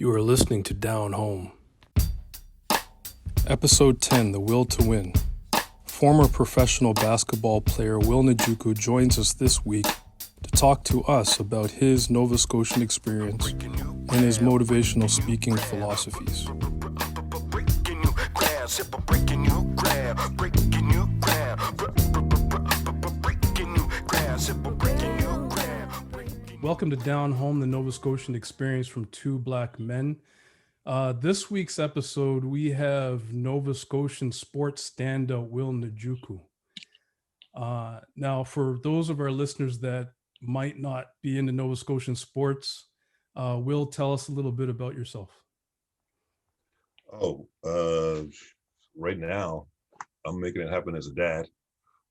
You are listening to Down Home. Episode 10, The Will to Win. Former professional basketball player Will Njoku joins us this week to talk to us about his Nova Scotian experience and his motivational speaking philosophies. Welcome to Down Home, the Nova Scotian experience from two Black men. This week's episode, we have Nova Scotian sports standout Will Njoku. Now, for those of our listeners that might not be into Nova Scotian sports, Will, tell us a little bit about yourself. Right now, I'm making it happen as a dad.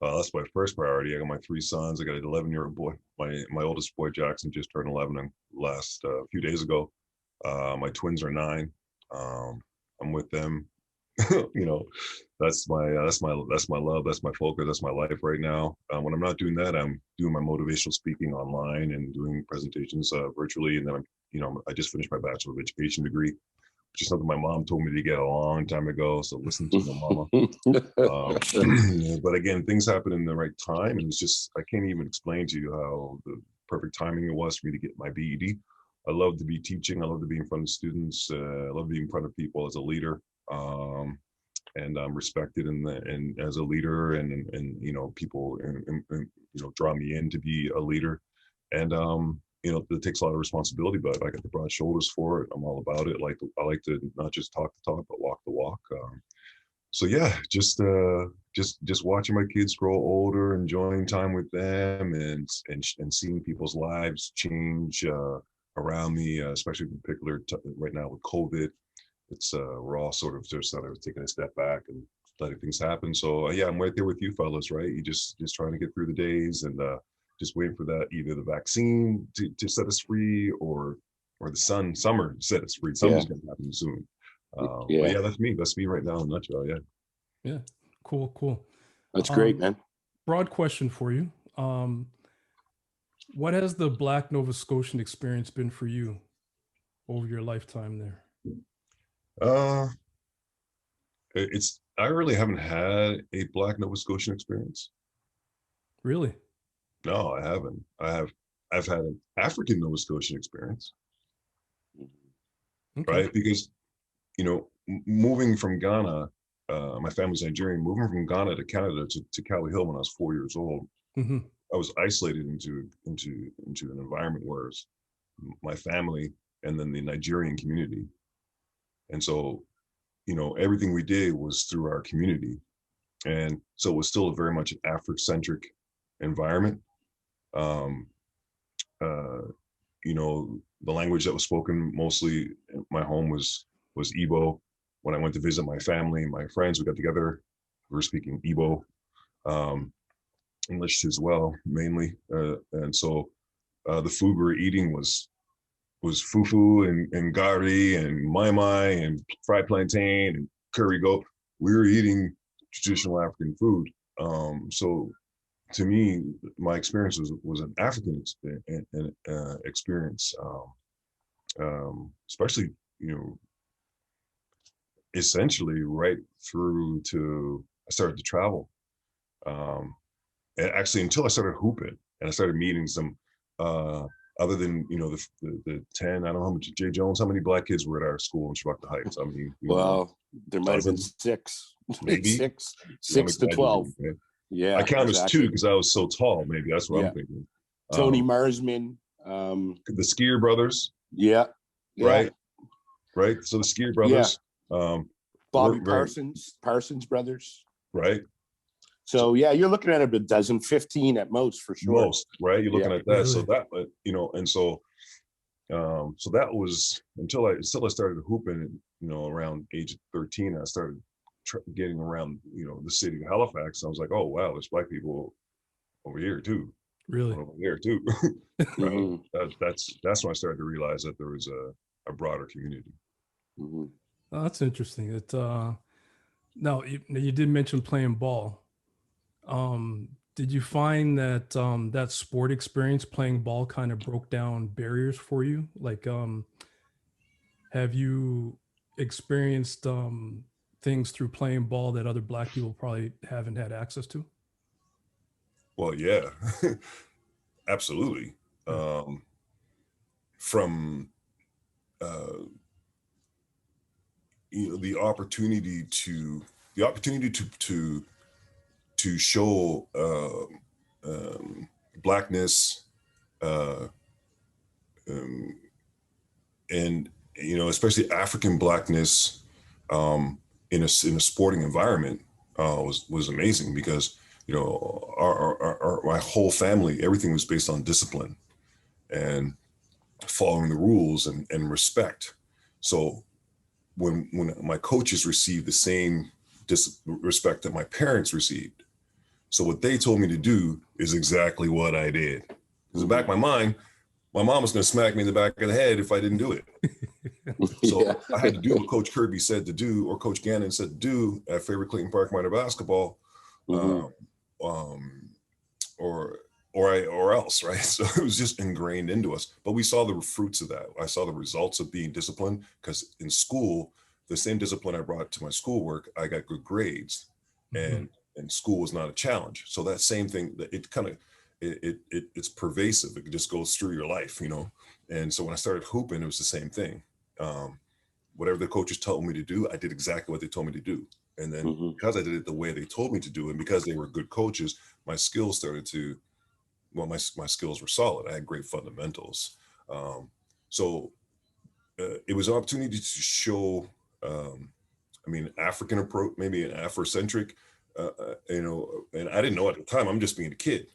That's my first priority. I got my three sons. I got an 11-year-old boy. My oldest boy, Jackson, just turned 11 last few days ago. My twins are 9. I'm with them. That's my love. That's my focus. That's my life right now. When I'm not doing that, I'm doing my motivational speaking online and doing presentations virtually. And then I just finished my Bachelor of Education degree, which is something my mom told me to get a long time ago. So listen to my mama. But again, things happen in the right time. And it's just, I can't even explain to you how the perfect timing it was for me to get my BED. I love to be teaching. I love to be in front of students. I love being in front of people as a leader. And I'm respected and as a leader and people draw me in to be a leader. And it takes a lot of responsibility, but I got the broad shoulders for it. I'm all about it. I like to not just talk the talk, but walk the walk. Just watching my kids grow older, enjoying time with them, and seeing people's lives change around me, especially in particular right now with COVID. It's we're all sort of just taking a step back and letting things happen. So I'm right there with you fellas, right? You just trying to get through the days and just waiting for that, either the vaccine to set us free or the summer set us free. Summer's gonna happen soon. But that's me. That's me right now in a nutshell. Yeah, cool. That's great, man. Broad question for you. What has the Black Nova Scotian experience been for you over your lifetime there? I really haven't had a Black Nova Scotian experience. Really? No, I haven't. I've had an African Nova Scotian experience. Okay. Right? Because, moving from Ghana, my family's Nigerian, moving from Ghana to Canada to Cali Hill when I was 4 years old, I was isolated into an environment where it's my family and then the Nigerian community. And so, everything we did was through our community. And so it was still very much an Afrocentric environment. The language that was spoken mostly in my home was Igbo. When I went to visit my family, my friends, we got together, we were speaking Igbo, English as well, mainly. And so the food we were eating was fufu and gari and mai and fried plantain and curry goat. We were eating traditional African food. So to me, my experience was an African experience, especially, essentially right through to I started to travel. And actually, until I started hooping and I started meeting some, other than, the 10, I don't know how much, Jay Jones, how many Black kids were at our school in Chibouctica Heights? I mean, there might have been 6, maybe 6 to 12. Okay. Yeah, I count as 2 because I was so tall. Maybe that's what I'm thinking. Tony Marsman, the Skier brothers. Yeah. Right. So the Skier brothers. Yeah. Bobby Parsons brothers. Right. So you're looking at a dozen, 15 at most for sure. Most, right? You're looking at that. Really? So that, and so that was until I started hooping, around age 13. I started getting around, the city of Halifax. I was like, oh wow, there's Black people over here too. Really? Over there too. Right? That's when I started to realize that there was a broader community. Oh, that's interesting. It now you did mention playing ball. Did you find that that sport experience, playing ball, kind of broke down barriers for you? Like, have you experienced things through playing ball that other Black people probably haven't had access to? Well, yeah, absolutely. Yeah. From the opportunity to show blackness, uh, um, and especially African blackness, in a sporting environment, was amazing, because my whole family, everything was based on discipline and following the rules and respect. So when my coaches received the same respect that my parents received, so what they told me to do is exactly what I did. Because in the back of my mind, my mom was going to smack me in the back of the head if I didn't do it. So Yeah. I had to do what Coach Kirby said to do, or Coach Gannon said to do at favorite Clayton Park Minor Basketball, Mhm. um, or else, right? So it was just ingrained into us. But we saw the fruits of that. I saw the results of being disciplined, because in school, the same discipline I brought to my schoolwork, I got good grades, Mm-hmm. and school was not a challenge. So that same thing, that it kind of it's pervasive. It just goes through your life, And so when I started hooping, it was the same thing. Um, Whatever the coaches told me to do, I did exactly what they told me to do. And then Mhm. because I did it the way they told me to do, and because they were good coaches, my skills started to, my skills were solid. I had great fundamentals. Um, so it was an opportunity to show, African approach, maybe an Afrocentric, and I didn't know at the time. I'm just being a kid.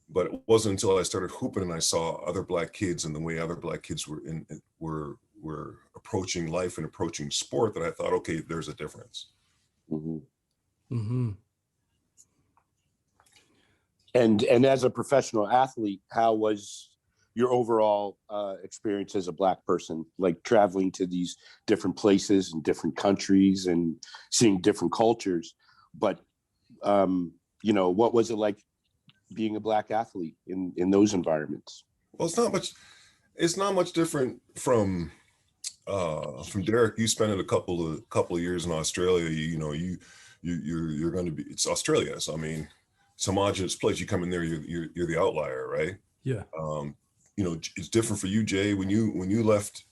But it wasn't until I started hooping and I saw other Black kids and the way other Black kids were approaching life and approaching sport, that I thought, okay, there's a difference. Mhm. Mm-hmm. And as a professional athlete, how was your overall experience as a Black person, like traveling to these different places and different countries and seeing different cultures? But what was it like being a Black athlete in those environments? Well, it's not much different from Derek. You spent a couple of years in Australia. You're going to be, it's Australia. So I mean, it's a homogenous place. You come in there, you're the outlier, right? Yeah. Um, it's different for you, Jay. When you left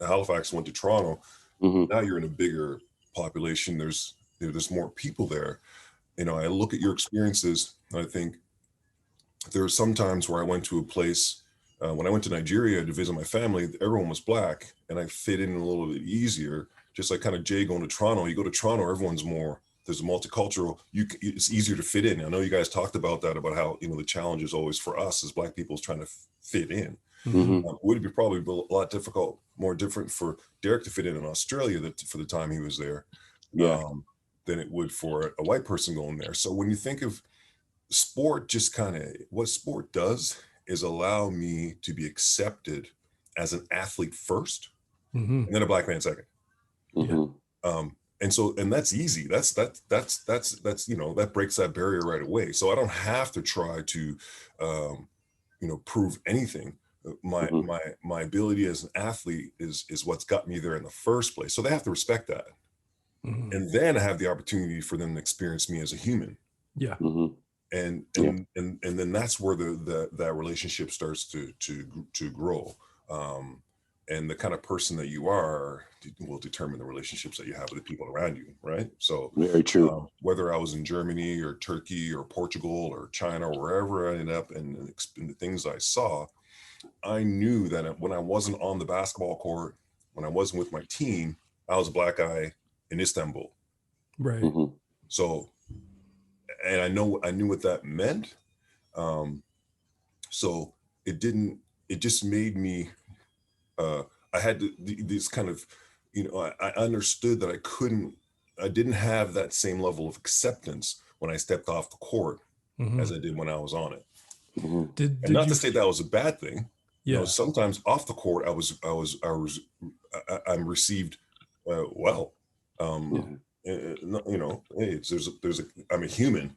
Halifax and went to Toronto, Mhm. now you're in a bigger population. There's more people there. I look at your experiences and I think there are some times where I went to a place, when I went to Nigeria to visit my family, everyone was Black and I fit in a little bit easier. Just like kind of Jay going to Toronto, you go to Toronto, there's a multicultural, it's easier to fit in. I know you guys talked about that, about how, the challenge is always for us as Black people is trying to fit in. Mm-hmm. Mhm. Would it be probably a lot more different for Derek to fit in Australia for the time he was there, Yeah. than it would for a white person going there. So when you think of sport, just kind of what sport does is allow me to be accepted as an athlete first, Mm-hmm. and then a Black man second. Yeah. Mhm. And that's easy. That breaks that barrier right away. So I don't have to try to, prove anything. My Mhm. my my ability as an athlete is what's got me there in the first place. So they have to respect that, Mm-hmm. and then I have the opportunity for them to experience me as a human. Yeah. Mhm. and Yeah. and then that's where that relationship starts to grow. And the kind of person that you are will determine the relationships that you have with the people around you, right? So Very true. whether I was in Germany or Turkey or Portugal or China or wherever I ended up, and the things I saw, I knew that when I wasn't on the basketball court, when I wasn't with my team, I was a Black guy in Istanbul. Right. Mhm. So, and I knew what that meant. Um, so it just made me, I had this kind of, I understood that I didn't have that same level of acceptance when I stepped off the court Mm-hmm. as I did when I was on it. Mhm. And Did not you? to say that was a bad thing. Yeah. Sometimes off the court, I'm received well. Um, Mhm. hey, I'm a human,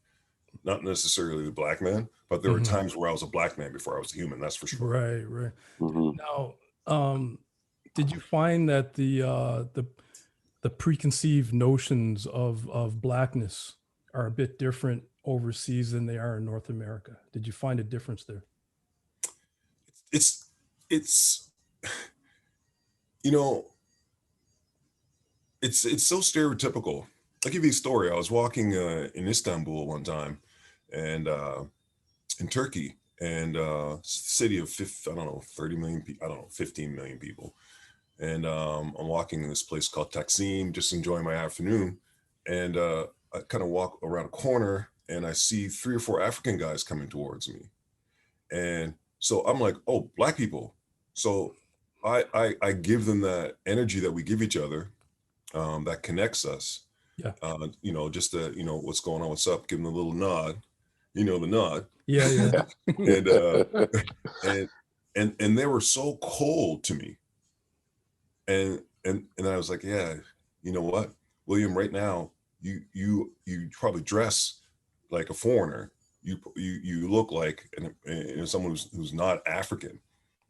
not necessarily a Black man, but there were Mm-hmm. times where I was a Black man before I was a human. That's for sure. Right. Right. Mhm. Now, um, Did you find that the preconceived notions of blackness are a bit different overseas than they are in North America? Did you find a difference there? It's you know, it's so stereotypical. I'll give you a story. I was walking in Istanbul one time, and in Turkey, and city of I don't know, 30 million people, I don't know, 15 million people. And I'm walking in this place called Taksim, just enjoying my afternoon. And I kind of walk around a corner and I see 3 or 4 African guys coming towards me. And so I'm like, oh, black people. So I give them that energy that we give each other, that connects us. Yeah. Just what's going on, what's up, give them a little nod, the nod. Yeah, yeah. And and they were so cold to me. And I was like, yeah, you know what, William, right now, you probably dress like a foreigner. You look like someone who's not African.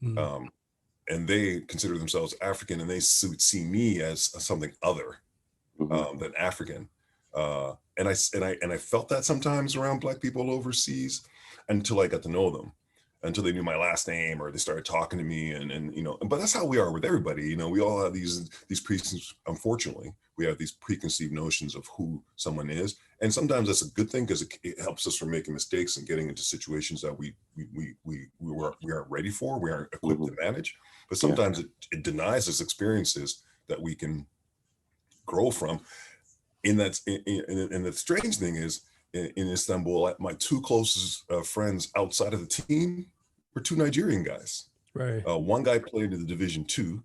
Mm. And they consider themselves African, and they see me as something other than African. And I felt that sometimes around black people overseas until I got to know them, until they knew my last name or they started talking to me. But that's how we are with everybody. We all have these unfortunately, we have these preconceived notions of who someone is. And sometimes that's a good thing because it helps us from making mistakes and getting into situations that we aren't ready for, we aren't equipped to manage. But sometimes it denies us experiences that we can grow from. And the strange thing is, in Istanbul, my 2 closest friends outside of the team were 2 Nigerian guys. Right. One guy played in the Division 2,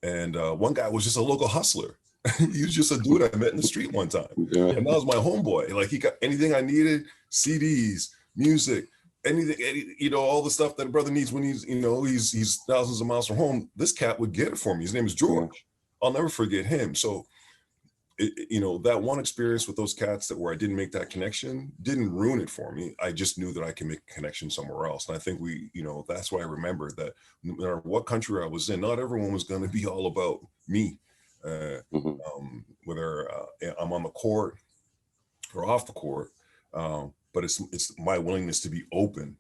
and one guy was just a local hustler. He was just a dude I met in the street one time. Yeah. And that was my homeboy. Like, he got anything I needed, CDs, music, anything, all the stuff that a brother needs when he's thousands of miles from home. This cat would get it for me. His name is George. I'll never forget him. So that one experience with those cats where I didn't make that connection didn't ruin it for me. I just knew that I can make a connection somewhere else. And I think that's why I remember that no matter what country I was in, not everyone was going to be all about me. Whether I'm on the court or off the court, but it's my willingness to be open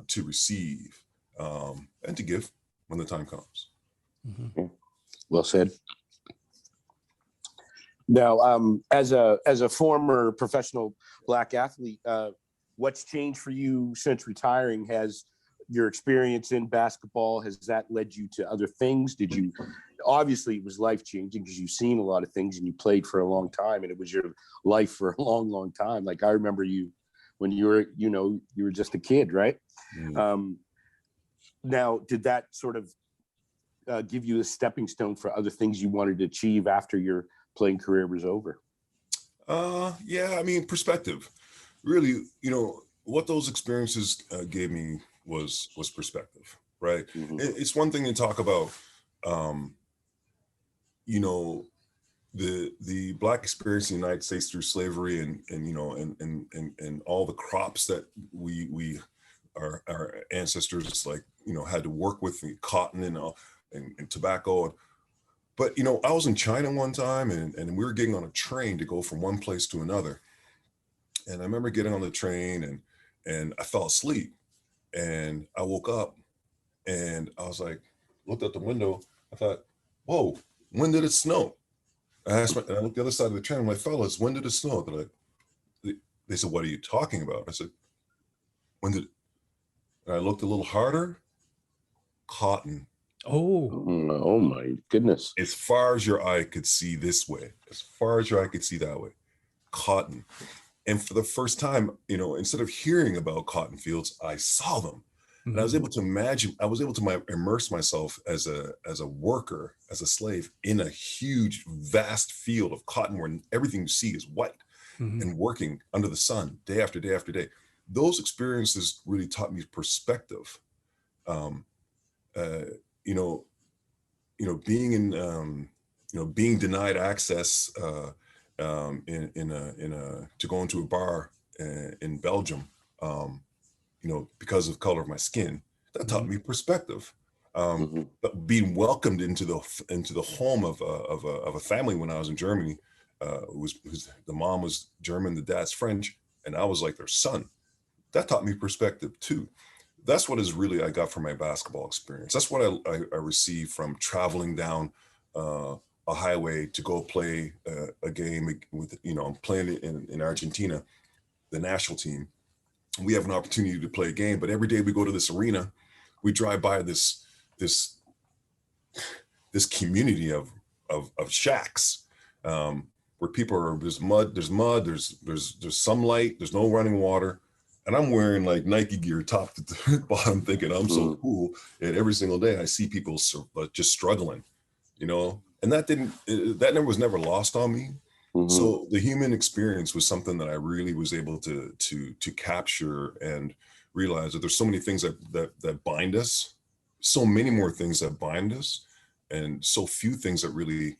to receive and to give when the time comes. Mm-hmm. Well said. Now, as a former professional Black athlete, what's changed for you since retiring? Has your experience in basketball, has that led you to other things? Obviously it was life-changing because you've seen a lot of things and you played for a long time and it was your life for a long, long time. Like, I remember you when you were just a kid, right? Now, did that sort of give you a stepping stone for other things you wanted to achieve after your playing career was over? Yeah, I mean, perspective. Really, what those experiences gave me was perspective, right? It's one thing to talk about, the Black experience in the United States through slavery and all the crops that our ancestors had to work with, cotton and tobacco. But I was in China one time and we were getting on a train to go from one place to another. And I remember getting on the train and I fell asleep. And I woke up and I was like, looked out the window. I thought, whoa, when did it snow? I looked at the other side of the train. I'm like, fellas, when did it snow? They said, what are you talking about? I said, when did? And I looked a little harder. Cotton. Oh my goodness. As far as your eye could see this way, as far as your eye could see that way, cotton. And for the first time, instead of hearing about cotton fields, I saw them. And I was able to immerse myself as a worker, as a slave in a huge, vast field of cotton where everything you see is white and working under the sun day after day after day. Those experiences really taught me perspective. Being denied access to go into a bar in Belgium, because of the color of my skin, that taught me perspective. But being welcomed into the home of a family when I was in Germany, the mom was German, the dad's French, and I was like their son. That taught me perspective too. That's what is really I got from my basketball experience. That's what I received from traveling down a highway to go play a game with, I'm playing it in Argentina, the national team. We have an opportunity to play a game, but every day we go to this arena, we drive by this community of shacks, where people are, there's mud, there's some light, there's no running water. And I'm wearing like Nike gear top to bottom, thinking I'm so cool. And every single day I see people just struggling, and that was never lost on me. So the human experience was something that I really was able to capture and realize that there's so many things that bind us, so many more things that bind us, and so few things that really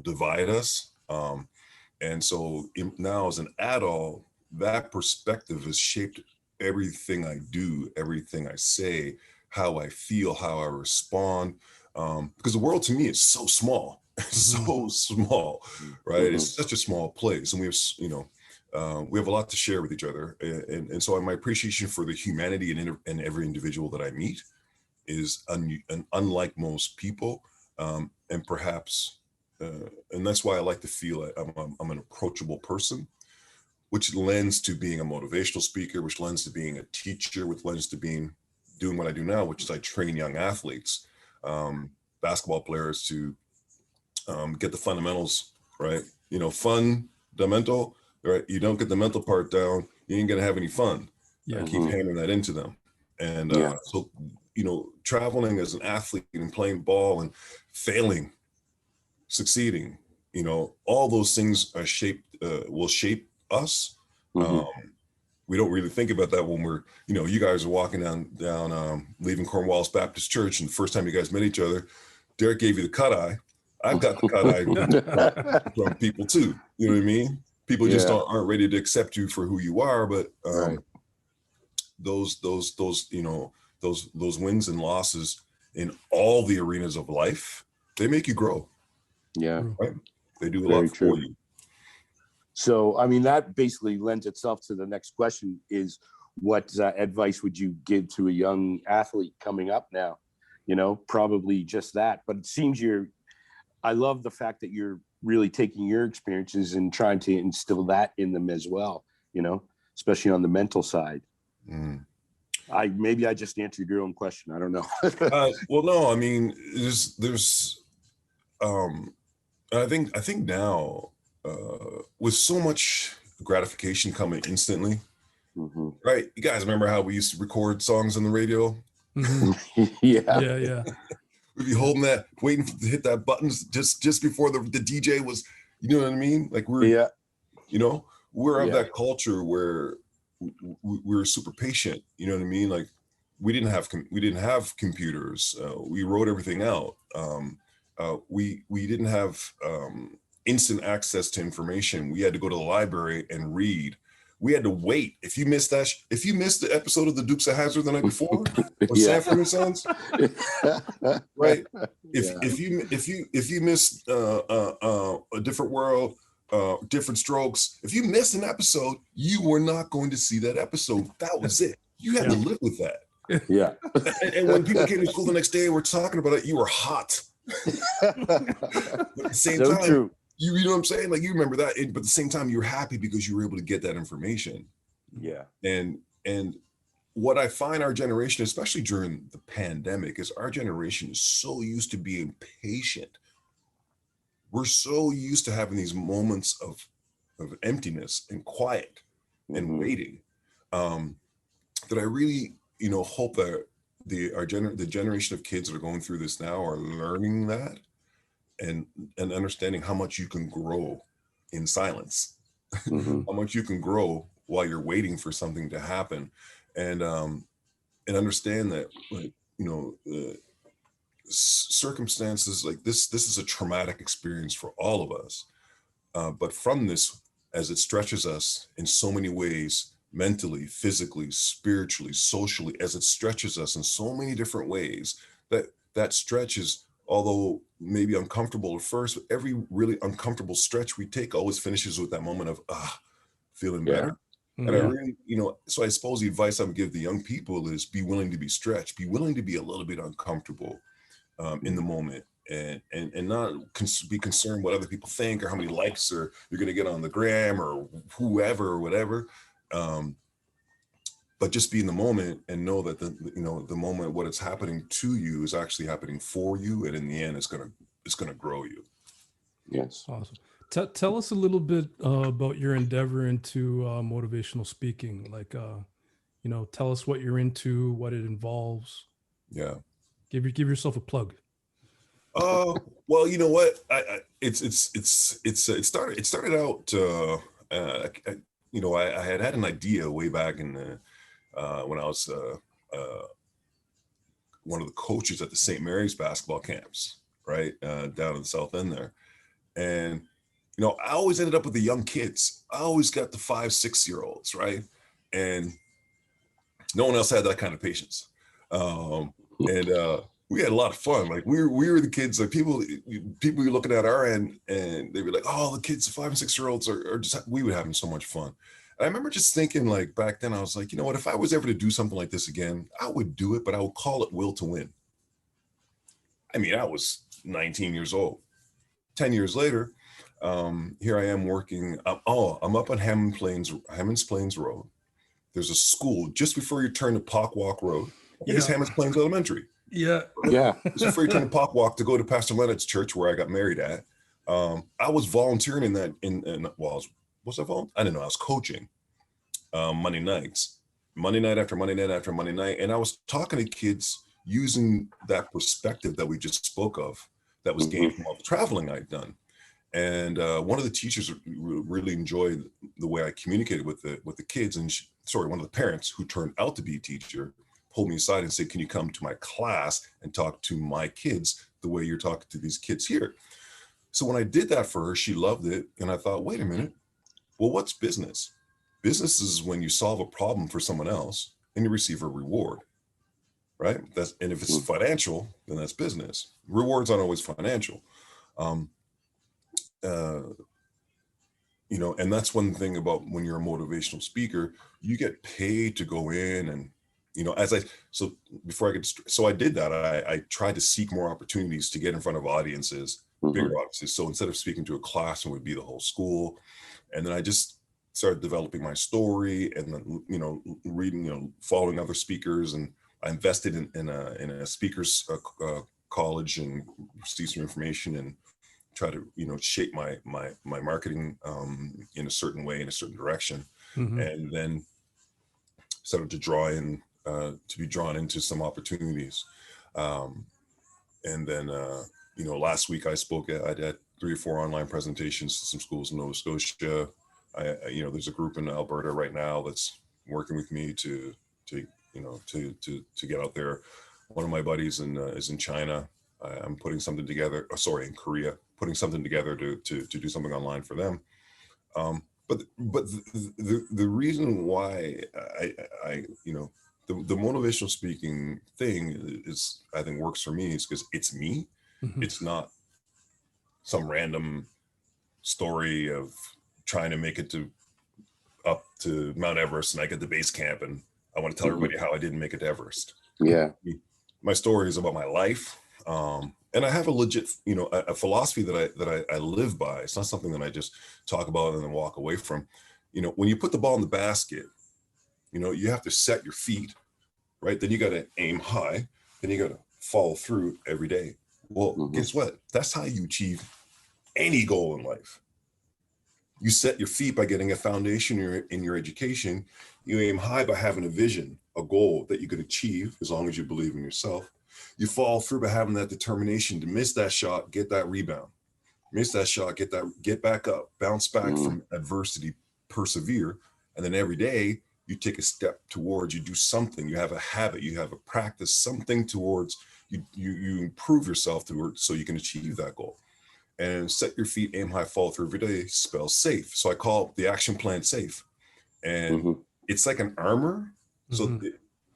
divide us. And so now as an adult, that perspective has shaped everything I do, everything I say, how I feel, how I respond. Because the world to me is so small, so small, right? It's such a small place, and we have a lot to share with each other. And so my appreciation for the humanity in every individual that I meet is unlike most people, and perhaps, and that's why I like to feel I'm an approachable person, which lends to being a motivational speaker, which lends to being a teacher, which lends to doing what I do now, which is I train young athletes, basketball players to get the fundamentals right. Fundamental, right? You don't get the mental part down, you ain't gonna have any fun. Yeah. Keep hammering that into them. And so, traveling as an athlete and playing ball and failing, succeeding, all those things are will shape us. We don't really think about that when we're, you guys are walking down leaving Cornwallis Baptist Church, and the first time you guys met each other, Derek gave you the cut eye. I've got the cut eye from people too. You know what I mean? People just aren't ready to accept you for who you are. But those wins and losses in all the arenas of life, they make you grow. Yeah, right? They do a lot for you. So, I mean, that basically lends itself to the next question: is what advice would you give to a young athlete coming up now? Probably just that. But it seems I love the fact that you're really taking your experiences and trying to instill that in them as well, especially on the mental side. Maybe I just answered your own question. I don't know. Well, no, I mean, there's I think now, with so much gratification coming instantly, right? You guys remember how we used to record songs on the radio? Yeah. We'd be holding that, waiting to hit that button just before the DJ was, you know what I mean? Like we're of that culture where we're super patient. You know what I mean? Like we didn't have computers. We wrote everything out. We didn't have instant access to information. We had to go to the library and read. We had to wait. If you missed the episode of the Dukes of Hazzard the night before, or Sanford and Sons, right? If you missed A Different World, Different Strokes, if you missed an episode, you were not going to see that episode. That was it. You had to live with that. Yeah. And when people came to school the next day and were talking about it, you were hot. But at the same time, true. You know what I'm saying? Like you remember that, but at the same time, you're happy because you were able to get that information. Yeah. And what I find our generation, especially during the pandemic, is our generation is so used to being patient. We're so used to having these moments of emptiness and quiet and waiting, that I really, hope that the generation of kids that are going through this now are learning that and understanding how much you can grow in silence, how much you can grow while you're waiting for something to happen, and understand that, like, circumstances like this is a traumatic experience for all of us, but from this, as it stretches us in so many ways, mentally, physically, spiritually, socially, as it stretches us in so many different ways, that stretches, although maybe uncomfortable at first, every really uncomfortable stretch we take always finishes with that moment of feeling Yeah. better. And I Mhm. really, so I suppose the advice I would give the young people is be willing to be stretched, be willing to be a little bit uncomfortable in the moment, and not be concerned what other people think or how many likes or you're going to get on the gram or whoever or whatever. Um, but just be in the moment and know that the moment, what it's happening to you is actually happening for you, and in the end, it's gonna grow you. Yes. Awesome. Tell us a little bit about your endeavor into motivational speaking. Like, tell us what you're into, what it involves. Yeah. Give yourself a plug. Well, you know what? It started out. I had an idea way back in the when I was one of the coaches at the St. Mary's basketball camps, right down in the South End there, and I always ended up with the young kids. I always got the 5, 6 year olds, right, and no one else had that kind of patience. And we had a lot of fun. Like we were the kids. Like people were looking at our end, and they were like, "Oh, the kids, the 5 and 6 year olds are just." We were having so much fun. And I remember just thinking, like back then, I was like, you know what? If I was ever to do something like this again, I would do it, but I would call it Will to Win. I mean, I was 19 years old. 10 years later, here I am working. I'm up on Hammond's Plains Road. There's a school just before you turn to Park Walk Road. I think it's Yeah. Hammond's Plains Elementary. Yeah. Yeah. Just before you turn to Park Walk to go to Pastor Leonard's church where I got married at. I was volunteering in that. Was I volunteering? I don't know. I was coaching Monday nights, Monday night after Monday night after Monday night, and I was talking to kids using that perspective that we just spoke of, that was gained from all the traveling I'd done. And one of the teachers really enjoyed the way I communicated with the kids, and one of the parents who turned out to be a teacher pulled me aside and said, "Can you come to my class and talk to my kids the way you're talking to these kids here?" So when I did that for her, she loved it, and I thought, wait a minute, well, what's business? Business is when you solve a problem for someone else and you receive a reward, right? And if it's financial, then that's business. Rewards aren't always financial. Um, uh, and that's one thing about when you're a motivational speaker, you get paid to go in and, so before I could, so I did that. I tried to seek more opportunities to get in front of audiences, bigger audiences. So instead of speaking to a class, it would be the whole school. And then I just started developing my story and then, reading, following other speakers. And I invested in a speakers college and received some information and try to shape my marketing in a certain way, in a certain direction. And then started to be drawn into some opportunities. And then last week I had 3 or 4 online presentations to some schools in Nova Scotia. There's a group in Alberta right now that's working with me to get out there. One of my buddies is in China. I'm putting something together. In Korea, putting something together to do something online for them. But the reason why the motivational speaking thing is, I think, works for me is because it's me. It's not some random story of trying to make it up to Mount Everest and I get to base camp and I want to tell everybody how I didn't make it to Everest. Yeah. My story is about my life. And I have a legit, a philosophy that I live by. It's not something that I just talk about and then walk away from. When you put the ball in the basket, you have to set your feet, right? Then you got to aim high. Then you got to follow through every day. Well, guess what? That's how you achieve any goal in life. You set your feet by getting a foundation in your education. You aim high by having a vision, a goal that you could achieve as long as you believe in yourself. You follow through by having that determination to miss that shot, get that rebound, miss that shot, get back up, bounce back from adversity, persevere. And then every day you take a step towards, you do something, you have a habit, you have a practice, something towards you improve yourself towards so you can achieve that goal. And set your feet, aim high, follow through every day spells safe. So I call the action plan SAFE. And it's like an armor. So,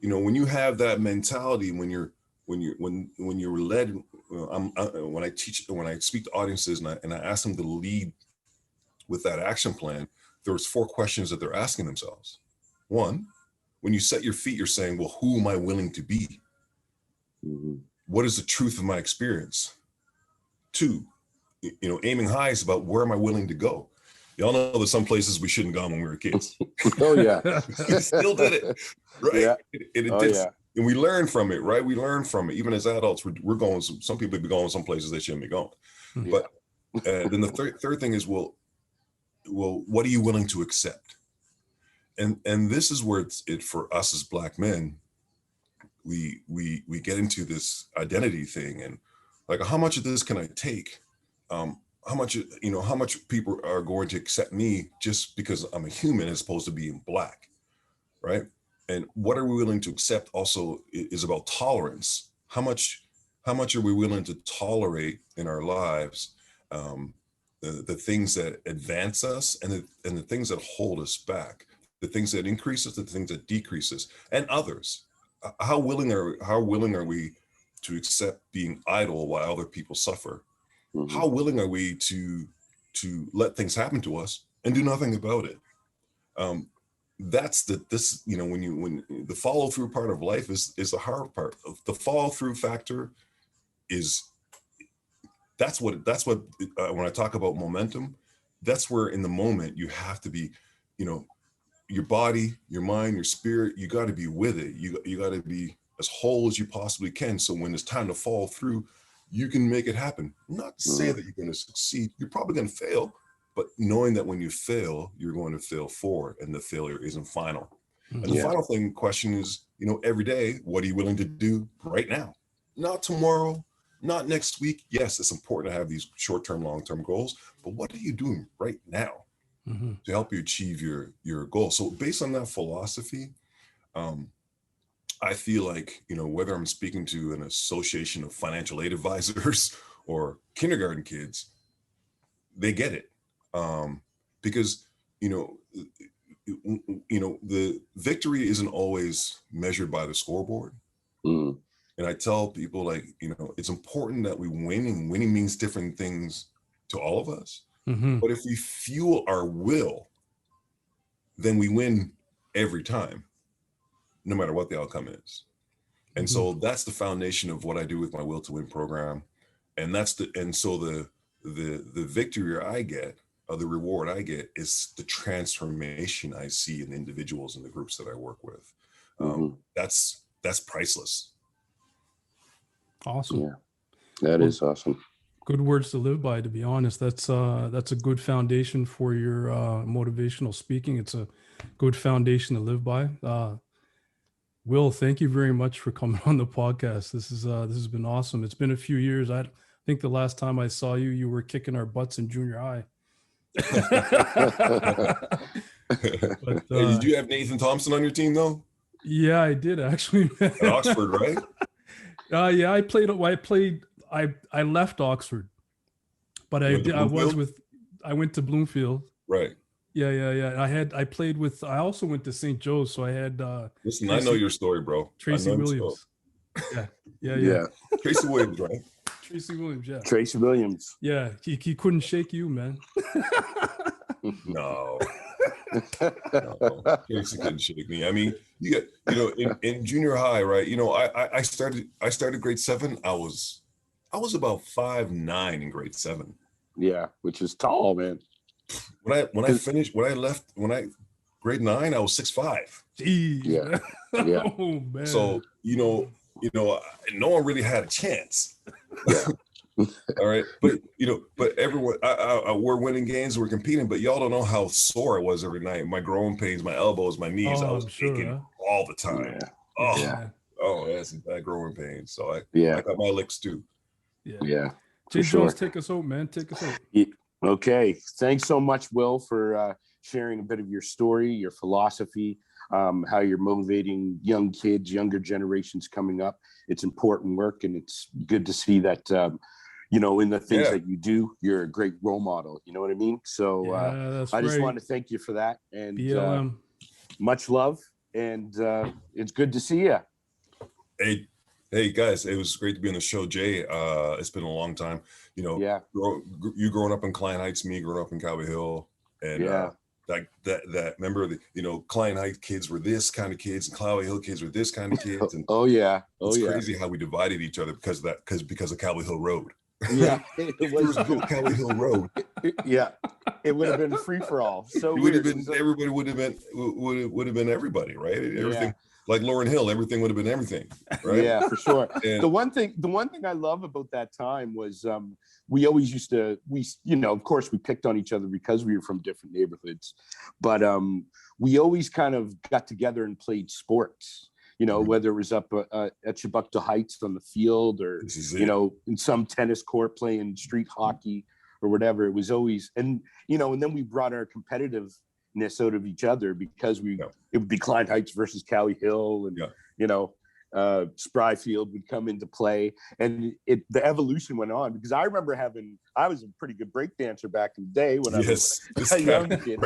when you have that mentality, when you're led, when I speak to audiences and I ask them to lead with that action plan, there's 4 questions that they're asking themselves. 1, when you set your feet, you're saying, well, who am I willing to be? What is the truth of my experience? 2, aiming high is about where am I willing to go? Y'all know there's some places we shouldn't go when we were kids. Oh yeah. We still did it, right? Yeah. Yeah. And we learn from it, right? We learn from it. Even as adults, we're going. Some people be going some places they shouldn't be going. Yeah. But then the third thing is, well, what are you willing to accept? And this is where it for us as Black men, we get into this identity thing, and like, how much of this can I take? How much people are going to accept me just because I'm a human as opposed to being Black, right? And what are we willing to accept also is about tolerance. How much are we willing to tolerate in our lives, the things that advance us and the things that hold us back, the things that increase us, the things that decrease us, and others. How willing are we to accept being idle while other people suffer? How willing are we to let things happen to us and do nothing about it? That's when the follow through part of life is the hard part. The follow through factor is that's what when I talk about momentum, that's where in the moment you have to be, your body, your mind, your spirit, you got to be with it. You got to be as whole as you possibly can. So when it's time to fall through, you can make it happen. Not to say that you're going to succeed. You're probably going to fail, but knowing that when you fail, you're going to fail forward and the failure isn't final. And the final question is, every day, what are you willing to do right now? Not tomorrow, not next week. Yes, it's important to have these short-term, long-term goals, but what are you doing right now to help you achieve your goal? So based on that philosophy, I feel like, whether I'm speaking to an association of financial aid advisors or kindergarten kids, they get it. Because, the victory isn't always measured by the scoreboard. And I tell people, it's important that we win, and winning means different things to all of us. But if we fuel our will, then we win every time, no matter what the outcome is. And so that's the foundation of what I do with my Will to Win program. And so the victory I get, or the reward I get, is the transformation I see in the individuals and the groups that I work with. That's priceless. Awesome. Yeah, that is awesome. Good words to live by, to be honest. That's a good foundation for your motivational speaking. It's a good foundation to live by. Will, thank you very much for coming on the podcast. This has been awesome. It's been a few years. I think the last time I saw you, you were kicking our butts in junior high. But, did you have Nathan Thompson on your team though? Yeah, I did actually. At Oxford, right? Yeah, I left Oxford, but I went to Bloomfield. Right. Yeah. I also went to St. Joe's, so I had listen, Tracy, I know your story, bro. Tracy Williams. Yeah. Tracy Williams, right? Tracy Williams, yeah. Tracy Williams. Yeah, he couldn't shake you, man. No. Tracy couldn't shake me. I mean, in junior high, right? I started grade 7. I was about 5'9" in grade 7. Yeah, which is tall, man. When I left grade 9, I was 6'5". Jeez. Yeah. Oh man. So no one really had a chance. Yeah. All right, but everyone, we're winning games, we're competing, but y'all don't know how sore I was every night. My growing pains, my elbows, my knees, I was aching all the time. Yeah. Oh, that's bad growing pains. So I got my licks too. Yeah. Jay Jones, take us out, man. Take us out. Okay. Thanks so much, Will, for sharing a bit of your story, your philosophy, how you're motivating young kids, younger generations coming up. It's important work, and it's good to see that, in the things that you do, you're a great role model. You know what I mean? So I just want to thank you for that. And BLM. much love, and it's good to see you. Hey guys, it was great to be on the show, Jay. It's been a long time. You know, you growing up in Klein Heights, me growing up in Cowboy Hill, and that remember the Klein Heights kids were this kind of kids, and Cowboy Hill kids were this kind of kids, and it's crazy how we divided each other because of Cowboy Hill Road. Yeah, it was no Cowboy Hill Road. It would have been free for all. So it would have been everybody would have been everybody, right? Everything like Lauryn Hill, everything would have been everything, right? Yeah, for sure. And the one thing I love about that time was we always used to of course we picked on each other because we were from different neighborhoods, but we always kind of got together and played sports. Whether it was up at Chibukta Heights on the field or, in some tennis court playing street hockey or whatever. It was always, and then we brought our competitiveness out of each other because it would be Klein Heights versus Cowie Hill, and, Spryfield would come into play, and the evolution went on because I remember I was a pretty good break dancer back in the day when I was a young kid.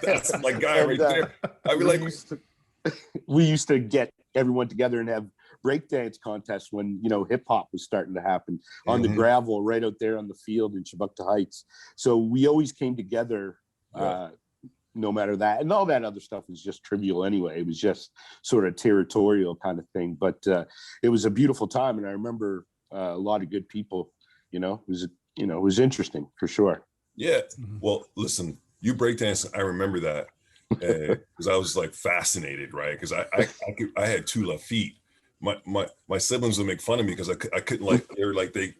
That's my guy right there. I mean, we used to get everyone together and have breakdance contests when hip hop was starting to happen on the gravel right out there on the field in Chibukta Heights. So we always came together, no matter that, and all that other stuff was just trivial anyway. It was just sort of territorial kind of thing. But it was a beautiful time, and I remember a lot of good people. It was interesting for sure. Yeah. Well, listen, you breakdance. I remember that. Because I was like fascinated, right? Because I had 2 left feet. My siblings would make fun of me because I couldn't they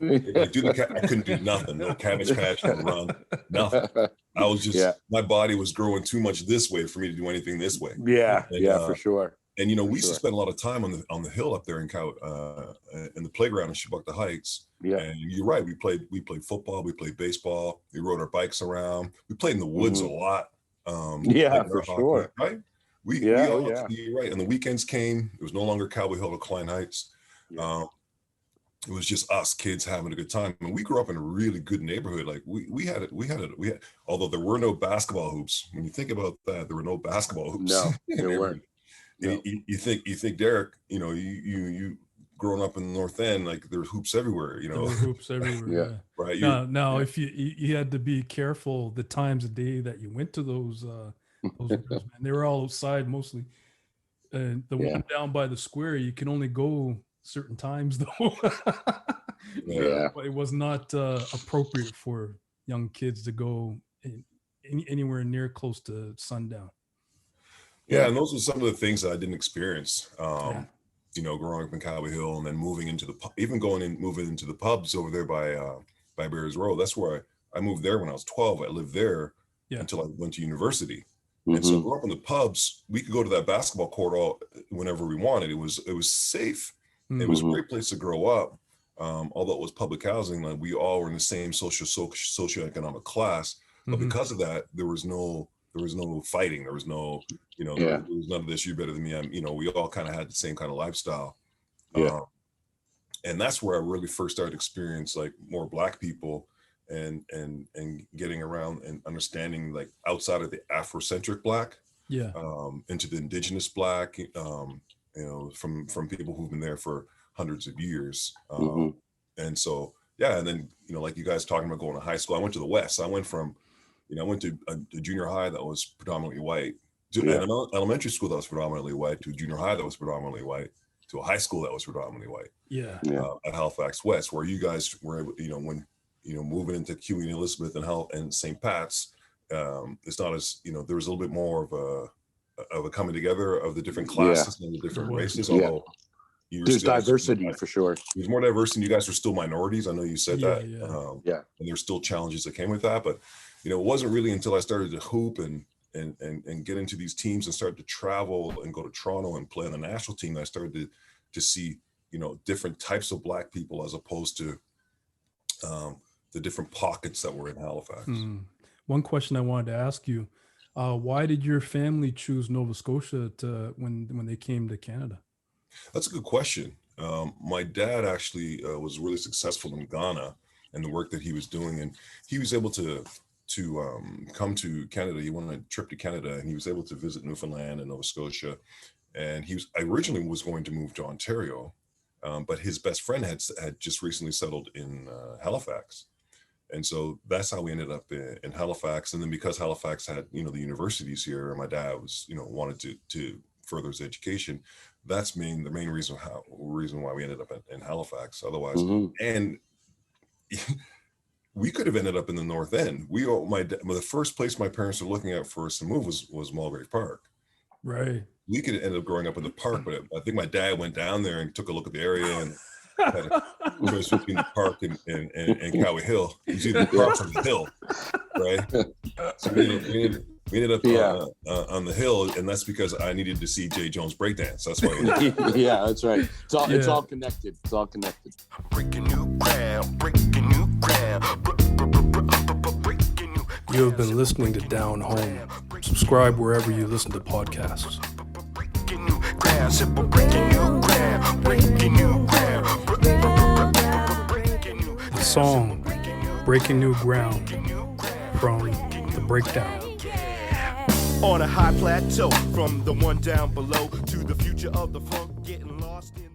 do I couldn't do nothing. No cabbage patch, no run, nothing. I was just my body was growing too much this way for me to do anything this way. For sure. And we used to spend a lot of time on the hill up there in the playground in Chibukta Heights. Yeah. And you're right. We played football, we played baseball, we rode our bikes around, we played in the woods a lot. For sure. Right. You're right. And the weekends came. It was no longer Cowboy Hill or Klein Heights. It was just us kids having a good time. And we grew up in a really good neighborhood. Like we had although there were no basketball hoops. When you think about that, there were no basketball hoops. No, there weren't. No. You think Derek, you growing up in the North End, like there's hoops everywhere, There were hoops everywhere. Right. Now, if you had to be careful the times of day that you went to those hoops, man. They were all outside mostly. The one down by the square, you can only go certain times though. But it was not appropriate for young kids to go anywhere near close to sundown. Yeah, and those are some of the things that I didn't experience. Growing up in Cowboy Hill and then moving into moving into the pubs over there by Bears Road. That's where I moved there when I was 12. I lived there until I went to university. And so growing up in the pubs, we could go to that basketball court whenever we wanted. It was safe. It was a great place to grow up. Although it was public housing, like we all were in the same socioeconomic class. But because of that, there was no fighting. There was no, there was none of this. You're better than me. We all kind of had the same kind of lifestyle. And that's where I really first started to experience like more Black people and getting around and understanding like outside of the Afrocentric Black, into the Indigenous Black, from people who've been there for hundreds of years. And so, and then, like you guys talking about going to high school, I went to the West. I went from, I went to a junior high that was predominantly white, to an elementary school that was predominantly white, to a junior high that was predominantly white, to a high school that was predominantly white. At Halifax West, where you guys were able, when moving into Queen Elizabeth and St. Pat's, it's not as there was a little bit more of a coming together of the different classes and the different races. Although there's diversity for sure. There's more diversity. You guys are still minorities. I know you said that. And there's still challenges that came with that, but it wasn't really until I started to hoop and get into these teams and start to travel and go to Toronto and play on the national team that I started to see, different types of Black people as opposed to the different pockets that were in Halifax. One question I wanted to ask you, why did your family choose Nova Scotia when they came to Canada? That's a good question. My dad actually was really successful in Ghana and the work that he was doing, and he was able to to come to Canada. He went on a trip to Canada, and he was able to visit Newfoundland and Nova Scotia. And he originally was going to move to Ontario, but his best friend had just recently settled in Halifax. And so that's how we ended up in Halifax. And then because Halifax had, the universities here, and my dad was, wanted to further his education, that's the main reason why we ended up in Halifax. Otherwise, and we could have ended up in the North End. The first place my parents were looking at for us to move was Mulgrave Park. Right. We could have ended up growing up in the park, but I think my dad went down there and took a look at the area and had a choice between the park and Cowie Hill. It was either the park or the hill, right? So we ended up on the hill, and that's because I needed to see Jay Jones breakdance. That's why. Yeah, that's right. It's all connected. It's all connected. Breaking new ground, breaking new ground. You have been listening to Down Home. Subscribe wherever you listen to podcasts. Breaking new ground, simple breaking new ground, breaking new ground. The song Breaking New Ground from The Breakdown. On a high plateau, from the one down below to the future of the funk, getting lost in